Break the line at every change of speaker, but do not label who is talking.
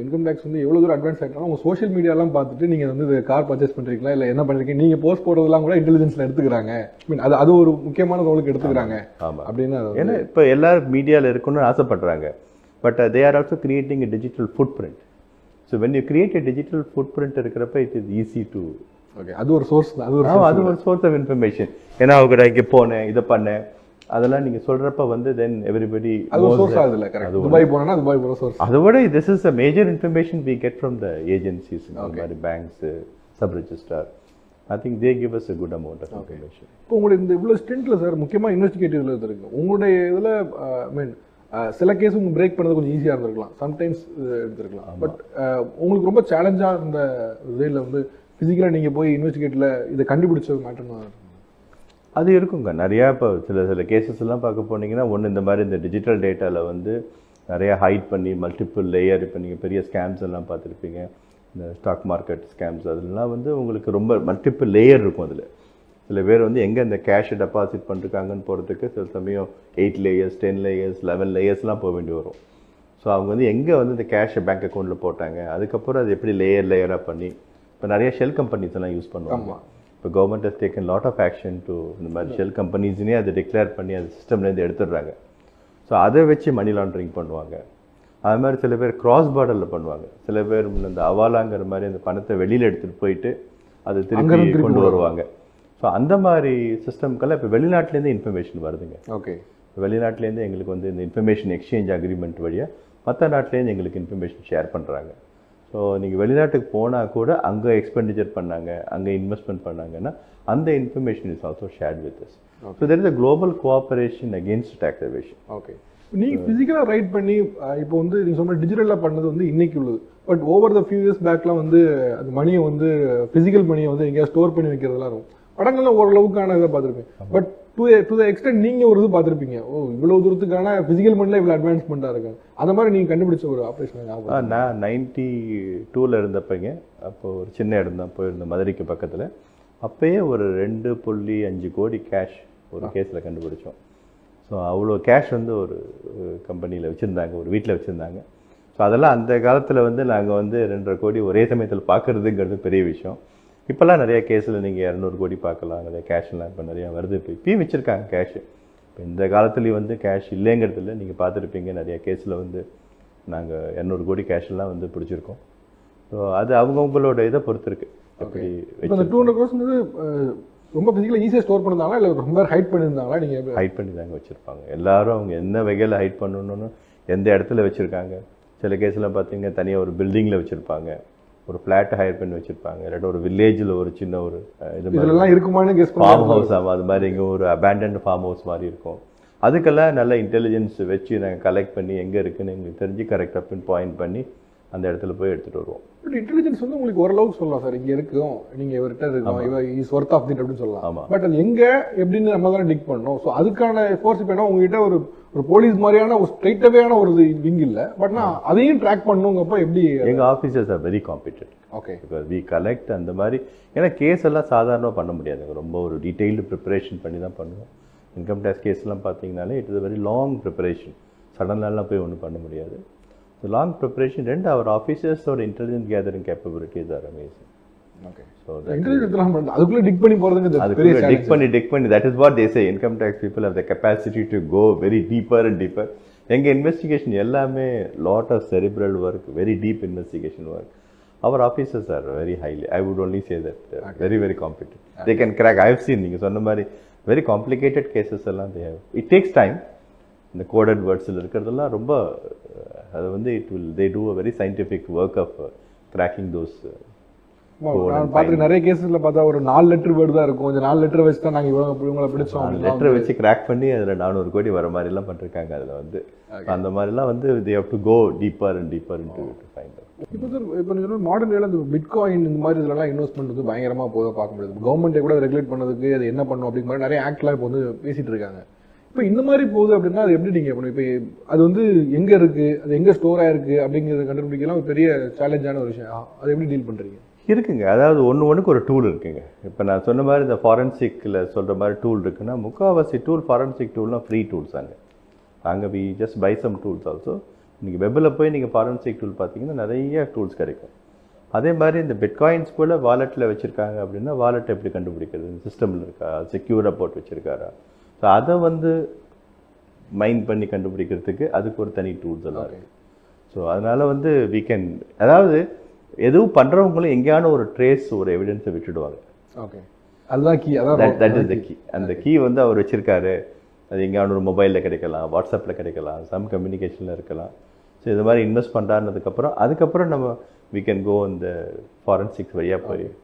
Income tax வந்து எவ்வளோ தூரம் அட்வான்ஸ் ஆகிட்டாலும் உங்கள் சோஷியல் மீடியாலாம் பார்த்துட்டு நீங்கள் வந்து கார் பர்ச்சேஸ் பண்ணுறீங்களா இல்லை என்ன பண்ணுறீங்க நீங்கள் போஸ்ட் போடுறதுலாம் கூட இன்டெலிஜென்ஸில் எடுத்துக்கிறாங்க. மீன் அது ஒரு முக்கியமான ரோலுக்கு எடுத்துக்கிறாங்க அப்படின்னு.
ஏன்னா இப்போ எல்லாரும் மீடியாவில் இருக்கணும்னு ஆசைப்படுறாங்க. But they are also creating a digital footprint. So when you create a digital footprint இருக்கிறப்ப it is easy to
okay அது ஒரு சோர்ஸ்
அது ஒரு சோர்ஸ் ஆஃப் இன்ஃபர்மேஷன். ஏன்னா அவங்க இங்கே போனேன் இதை பண்ணேன் அதெல்லாம் நீங்க சொல்றப்ப வந்து தென் எவரிபடி
அது ஒரு சோர்ஸ் ஆகுதுல. கரெக்ட். துபாய் போனா துபாய் போற சோர்ஸ்.
அதோட this is a major information we get from the agencies, the banks, sub registrar. I think they give us a good amount of information.
இப்போ உங்களுக்கு இந்த இவ்வளவு ஸ்டென்ட்ல சார் முக்கியமா இன்வெஸ்டிகேட்டிவ்ல இருக்கு. உங்களுடைய இதுல மீன் சில கேஸ் உங்களுக்கு பிரேக் பண்ணது கொஞ்சம் ஈஸியா இருந்திருக்கலாம், சம்டைம்ஸ் எடுத்துருக்கலாம். பட் உங்களுக்கு ரொம்ப சேலஞ்சா இருந்த இதில் வந்து பிசிக்கலா நீங்க போய் இன்வெஸ்டிகேட்ல இதை கண்டுபிடிச்ச மேட்டர்
அது இருக்குங்க நிறையா. இப்போ சில கேசஸ் எல்லாம் பார்க்க போனீங்கன்னா ஒன்று இந்த மாதிரி இந்த டிஜிட்டல் டேட்டாவில் வந்து நிறையா ஹைட் பண்ணி மல்டிபிள் லேயர், இப்போ நீங்கள் பெரிய ஸ்கேம்ஸ் எல்லாம் பார்த்துருப்பீங்க, இந்த ஸ்டாக் மார்க்கெட் ஸ்கேம்ஸ், அதெல்லாம் வந்து உங்களுக்கு ரொம்ப மல்டிபிள் லேயர் இருக்கும். அதில் சில பேர் வந்து எங்கே இந்த கேஷை டெபாசிட் பண்ணிருக்காங்கன்னு போகிறதுக்கு சில சமயம் 8 layers 10 layers 11 layers போக வேண்டி வரும். ஸோ அவங்க வந்து எங்கே வந்து இந்த கேஷை பேங்க் அக்கௌண்ட்டில் போட்டாங்க, அதுக்கப்புறம் அது எப்படி லேயராக பண்ணி இப்போ நிறைய ஷெல் கம்பெனிஸ் எல்லாம் யூஸ் பண்ணுவாங்க. இப்போ government has taken lot of action to இந்த மாதிரி ஷெல் கம்பெனிஸ்னே அதை டிக்ளேர் பண்ணி அது சிஸ்டம்லேருந்து எடுத்துடுறாங்க. ஸோ அதை வச்சு மணி லாண்ட்ரிங் பண்ணுவாங்க. அது மாதிரி சில பேர் கிராஸ் பார்டரில் பண்ணுவாங்க. சில பேர் இந்த அவாலாங்கிற மாதிரி அந்த பணத்தை வெளியில் எடுத்துகிட்டு போயிட்டு அதை திருப்பி கொண்டு வருவாங்க. ஸோ அந்த மாதிரி சிஸ்டம்க்கெல்லாம் இப்போ வெளிநாட்டிலேருந்து இன்ஃபர்மேஷன் வருதுங்க.
ஓகே.
வெளிநாட்டிலேருந்து எங்களுக்கு வந்து இந்த இன்ஃபர்மேஷன் எக்ஸ்சேஞ்ச் அக்ரிமெண்ட் வழியாக மற்ற நாட்டிலேருந்து எங்களுக்கு இன்ஃபர்மேஷன் ஷேர் பண்ணுறாங்க. ஸோ நீங்கள் வெளிநாட்டுக்கு போனால் கூட அங்கே எக்ஸ்பெண்டிச்சர் பண்ணாங்க, அங்கே இன்வெஸ்ட்மெண்ட் பண்ணாங்கன்னா அந்த information is also shared with us. So there is a global cooperation against tax evasion.
Okay. நீங்கள் ஃபிசிக்கலாக ரைட் பண்ணி இப்போ வந்து நீங்கள் சொன்ன டிஜிட்டலாக பண்ணது வந்து இன்னைக்கு உள்ளது. But over the few years பேக்லாம் வந்து அந்த மணியை வந்து ஃபிசிக்கல் மணியை வந்து எங்கேயா ஸ்டோர் பண்ணி வைக்கிறதுலாம் இருக்கும். படங்கள்லாம் ஓரளவுக்கான இதை பார்த்துருப்பேன். பட் டு த எக்ஸ்டென்ட் நீங்கள் ஒரு இது பார்த்துருப்பீங்க, ஓ இவ்வளோ தூரத்துக்கான ஃபிசிக்கல் மணியில் இவ்வளோ அட்வான்ஸ்மெண்ட்டாக இருக்காங்க. அந்த மாதிரி நீங்கள் கண்டுபிடிச்ச ஒரு ஆப்ரேஷன்.
நான் 92 இருந்தப்பங்க, அப்போது ஒரு சின்ன இடம் தான் போயிருந்தேன் மதுரைக்கு பக்கத்தில். அப்போயே ஒரு 2.5 கோடி கேஷ் ஒரு கேஸில் கண்டுபிடிச்சோம். ஸோ அவ்வளோ கேஷ் வந்து ஒரு கம்பெனியில் வச்சுருந்தாங்க, ஒரு வீட்டில் வச்சுருந்தாங்க. ஸோ அதெல்லாம் அந்த காலத்தில் வந்து நாங்கள் வந்து 2.5 கோடி ஒரே சமயத்தில் பார்க்குறதுங்கிறது பெரிய விஷயம். இப்போல்லாம் நிறைய கேஸில் நீங்கள் 200 கோடி பார்க்கலாம், நிறைய கேஷ்லாம் இப்போ நிறையா வருது. இப்போயும் வச்சுருக்காங்க கேஷு. இப்போ இந்த காலத்துலேயும் வந்து கேஷ் இல்லைங்கிறது இல்லை. நீங்கள் பார்த்துருப்பீங்க நிறைய கேஸில் வந்து நாங்கள் 200 கோடி கேஷ்லாம் வந்து பிடிச்சிருக்கோம். ஸோ அது அவங்கவுங்களோட இதை பொறுத்து இருக்கு.
அப்படி 200 crores வந்து ரொம்ப ஃபிசிக்கலாக ஈஸியாக ஸ்டோர் பண்ணியிருந்தாங்களா இல்லை ரொம்ப ஹைட் பண்ணியிருந்தாங்களா? நீங்கள்
ஹைட் பண்ணி தாங்க வச்சுருப்பாங்க. எல்லாரும் அவங்க என்ன வகையில் ஹைட் பண்ணணும்னு எந்த இடத்துல வச்சுருக்காங்க. சில கேஸில் பார்த்தீங்கன்னா தனியாக ஒரு பில்டிங்கில் வச்சுருப்பாங்க, ஒரு ஃப்ளாட் ஹையர் பண்ணி வச்சிருப்பாங்க, இல்லாட்ட ஒரு வில்லேஜில் ஒரு சின்ன ஒரு
இதெல்லாம் இருக்குமான்னு
ஃபார்ம் ஹவுஸ். அது மாதிரி இங்கே ஒரு அபேண்டன்ட் ஃபார்ம் ஹவுஸ் மாதிரி இருக்கும். அதுக்கெல்லாம் நல்ல இன்டெலிஜென்ஸ் வச்சு நாங்கள் கலெக்ட் பண்ணி எங்கே இருக்குன்னு எங்களுக்கு தெரிஞ்சு கரெக்டாக பின் பாயிண்ட் பண்ணி அந்த இடத்துல போய் எடுத்துகிட்டு வருவோம்.
பட் இன்டெலிஜென்ஸ் வந்து உங்களுக்கு ஓரளவுக்கு சொல்லலாம் சார், இங்கே இருக்கும், நீங்கள் இவர்கிட்ட இருக்கோம், இவர் இஸ் ஒர்த் ஆஃப் திட் அப்படின்னு சொல்லலாம்.
ஆமாம்.
பட் அது எங்கே எப்படின்னு நம்ம தான் டிக் பண்ணணும். ஸோ அதுக்கான ஃபோர்ஸ் இப்போ என்ன உங்ககிட்ட ஒரு போலீஸ் மாதிரியான ஒரு ஸ்ட்ரைட்டான ஒரு விங் இல்லை, பட் நான் அதையும் ட்ராக் பண்ணுங்கப்போ எப்படி?
எங்கள் officers are very competent.
Okay.
Because we collect அந்த மாதிரி. ஏன்னா கேஸ் எல்லாம் சாதாரணமாக பண்ண முடியாது, ரொம்ப ஒரு டீட்டெயில்டு ப்ரிப்பரேஷன் பண்ணி தான் பண்ணுவோம். இன்கம் டேக்ஸ் கேஸ்லாம் பார்த்தீங்கனாலே it is a very long preparation. சடன்லாம் போய் ஒன்றும் பண்ண முடியாது. So long preparation. ரெண்டு அவர் ஆஃபீஸர்ஸோட intelligence gathering capabilities are amazing.
Okay. So அதுக்குள்ளே டிக் பண்ணி போகிறதுங்க,
அதுக்குள்ளே டிக் பண்ணி that is what they say. Income tax people have the capacity to go very deeper and deeper. எங்கள் இன்வெஸ்டிகேஷன் எல்லாமே lot of cerebral work, very deep investigation work. Our officers are very highly, I would only say that, very, very competent. They can crack. I have seen, you சொன்ன மாதிரி very complicated cases எல்லாம் they have. It takes time. இந்த coded words இருக்கிறதெல்லாம் ரொம்ப அது வந்து they do a very scientific work of cracking those.
நான் பார்த்துட்டு நிறைய கேஸில் பார்த்தா ஒரு 4 லெட்டர் வேர்டு தான் இருக்கும். இந்த 4 லெட்டர் வச்சு தான் நாங்கள் இவங்களை பிடிச்சோம்.
லெட்டரை வச்சு கிராக் பண்ணி அதில் 400 கோடி வர மாதிரிலாம் பண்ணிருக்காங்க. அதில் வந்து அந்த மாதிரிலாம் வந்து they have to go deeper and deeper into to find out.
இப்போ சார் இப்போ நீங்கள் மாடர்ன் வேலை இந்த பிட்காயின் இந்த மாதிரி இதெல்லாம் இன்வெஸ்ட்மெண்ட் வந்து பயங்கரமாக போக பார்க்க முடியாது. கவர்மெண்ட்டே கூட ரெகுலேட் பண்ணதுக்கு அது என்ன பண்ணும் அப்படிங்கிற மாதிரி நிறைய ஆக்ட்லாம் இப்போ வந்து பேசிட்டு இருக்காங்க. இப்போ இந்த மாதிரி போகுது அப்படின்னா அது எப்படி நீங்கள் பண்ணும்? இப்போ அது வந்து எங்கே இருக்குது, அது எங்கே ஸ்டோர் ஆகிருக்கு அப்படிங்கிறத கண்டுபிடிக்கலாம் ஒரு பெரிய சேலஞ்சான ஒரு விஷயம். அதை எப்படி டீல் பண்ணுறீங்க?
இருக்குங்க. அதாவது ஒன்றுக்கு ஒரு டூல் இருக்குங்க. இப்போ நான் சொன்ன மாதிரி இந்த ஃபாரன்சிக்கில் சொல்கிற மாதிரி டூல் இருக்குன்னா முக்கால்வாசி டூல் ஃபாரன்சிக் டூல்னால் ஃப்ரீ டூல்ஸ். அங்கே we just buy some tools also. நீங்கள் வெப்பில் போய் நீங்கள் ஃபாரன்சிக் டூல் பார்த்தீங்கன்னா நிறைய டூல்ஸ் கிடைக்கும். அதே மாதிரி இந்த பிட்காயின்ஸ் கூட வாலெட்டில் வச்சுருக்காங்க அப்படின்னா வாலெட் எப்படி கண்டுபிடிக்கிறது, சிஸ்டமில் இருக்கா, செக்யூராக போட்டு வச்சுருக்காரா, ஸோ அதை வந்து மைண்ட் பண்ணி கண்டுபிடிக்கிறதுக்கு அதுக்கு ஒரு தனி டூல்ஸ் எல்லாம் இருக்குது. ஸோ அதனால் வந்து வீக்கெண்ட் அதாவது எதுவும் பண்ணுறவங்களும் எங்கேயான ஒரு ட்ரேஸ் ஒரு எவிடன்ஸை விட்டுடுவாங்க.
ஓகே, அதுதான் key.
That is the key. அந்த கீ வந்து அவர் வச்சுருக்காரு, அது எங்கேயான ஒரு மொபைலில் கிடைக்கலாம், வாட்ஸ்அப்பில் கிடைக்கலாம், சம் கம்யூனிகேஷனில் இருக்கலாம். ஸோ இது மாதிரி இன்வெஸ்ட் பண்ணுறாருனதுக்கப்புறம் அதுக்கப்புறம் நம்ம we can go in the forensics வழியாக போய்